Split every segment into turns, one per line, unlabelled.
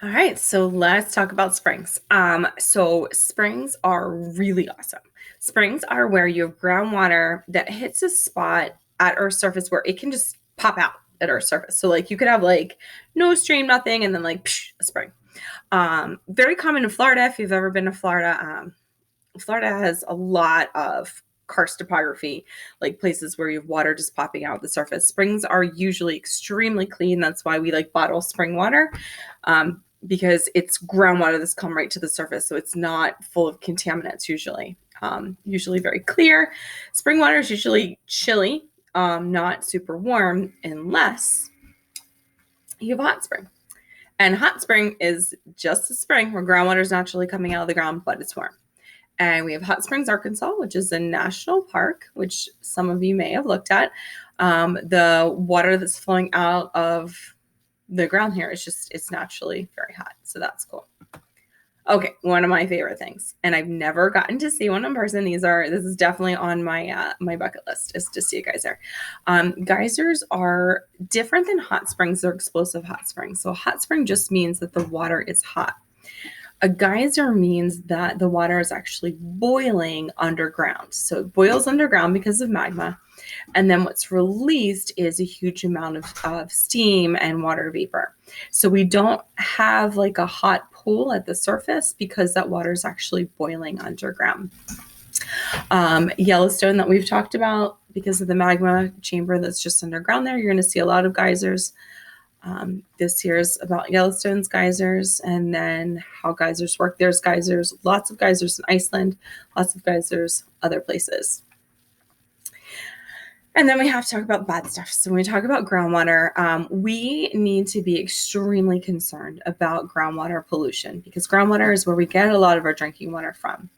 All right, so let's talk about springs. So springs are really awesome. Springs are where you have groundwater that hits a spot at Earth's surface where it can just pop out at Earth's surface. So like you could have like no stream, nothing, and then like a spring. Very common in Florida. If you've ever been to Florida, Florida has a lot of karst topography, like places where you have water just popping out of the surface. Springs are usually extremely clean. That's why we like bottle spring water. Because it's groundwater that's come right to the surface, so it's not full of contaminants usually. Usually very clear. Spring water is usually chilly, not super warm, unless you have a hot spring. And hot spring is just a spring where groundwater is naturally coming out of the ground, but it's warm. And we have Hot Springs, Arkansas, which is a national park, which some of you may have looked at. The water that's flowing out of the ground here is it's naturally very hot. So that's cool. Okay, one of my favorite things, and I've never gotten to see one in person. This is definitely on my bucket list, is to see a geyser. Geysers are different than hot springs. They're explosive hot springs. So a hot spring just means that the water is hot. A geyser means that the water is actually boiling underground. So it boils underground because of magma. And then what's released is a huge amount of steam and water vapor. So we don't have like a hot pool at the surface because that water is actually boiling underground. Yellowstone that we've talked about, because of the magma chamber that's just underground there, you're going to see a lot of geysers. This here is about Yellowstone's geysers and then how geysers work. There's geysers, lots of geysers in Iceland, lots of geysers other places. And then we have to talk about bad stuff. So when we talk about groundwater, we need to be extremely concerned about groundwater pollution, because groundwater is where we get a lot of our drinking water from.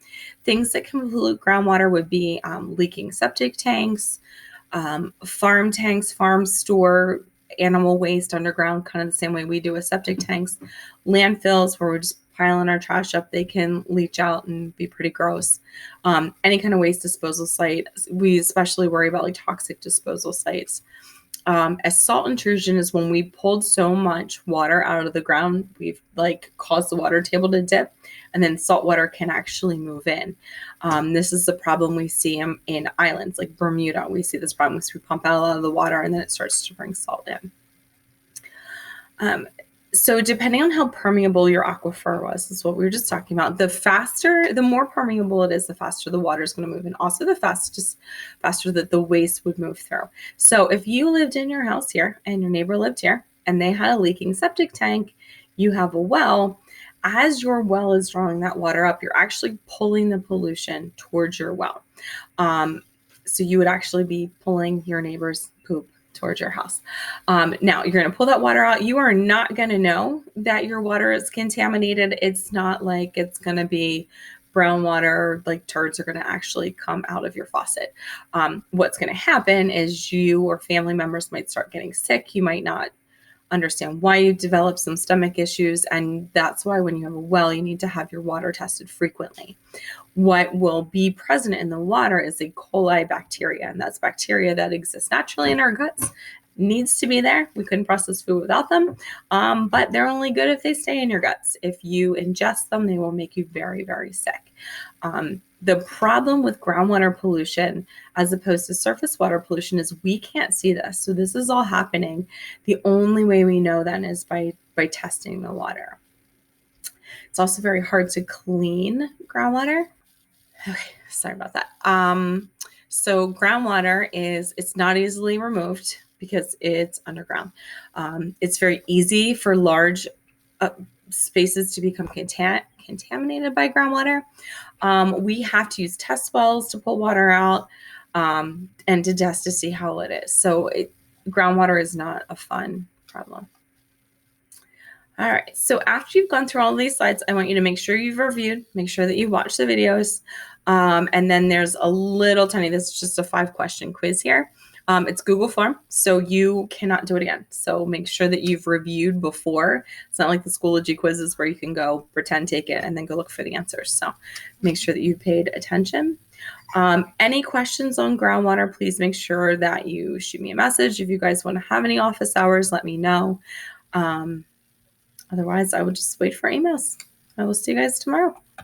Things that can pollute groundwater would be leaking septic tanks, farm tanks, farms store animal waste underground, kind of the same way we do with septic tanks. Landfills, where we're just piling our trash up, they can leach out and be pretty gross. Any kind of waste disposal site, we especially worry about like toxic disposal sites. A salt intrusion is when we pulled so much water out of the ground, we've like caused the water table to dip, and then salt water can actually move in. This is the problem we see in islands like Bermuda. We see this problem because we pump out a lot of the water and then it starts to bring salt in. So depending on how permeable your aquifer was, is what we were just talking about. The more permeable it is, the faster the water is going to move, and also the faster that the waste would move through. So if you lived in your house here and your neighbor lived here and they had a leaking septic tank, you have a well. As your well is drawing that water up, you're actually pulling the pollution towards your well. So you would actually be pulling your neighbor's poop towards your house. Now you're going to pull that water out. You are not going to know that your water is contaminated. It's not like it's going to be brown water, like turds are going to actually come out of your faucet. What's going to happen is you or family members might start getting sick. You might not understand why you develop some stomach issues. And that's why when you have a well, you need to have your water tested frequently. What will be present in the water is E. coli bacteria, and that's bacteria that exists naturally in our guts. Needs to be there. We couldn't process food without them, but they're only good if they stay in your guts. If you ingest them, they will make you very, very sick. The problem with groundwater pollution as opposed to surface water pollution is we can't see this. So this is all happening. The only way we know then is by testing the water. It's also very hard to clean groundwater. Okay, sorry about that. So groundwater it's not easily removed because it's underground. It's very easy for large spaces to become contaminated by groundwater. We have to use test wells to pull water out and to test to see how it is. So groundwater is not a fun problem. All right, so after you've gone through all of these slides, I want you to make sure you've reviewed, make sure that you watched the videos, and then there's a little tiny, this is just a 5-question quiz here. It's Google form, so you cannot do it again. So make sure that you've reviewed before. It's not like the Schoology quizzes where you can go pretend take it and then go look for the answers. So make sure that you've paid attention. Any questions on groundwater, please make sure that you shoot me a message. If you guys want to have any office hours, let me know. Otherwise, I would just wait for emails. I will see you guys tomorrow.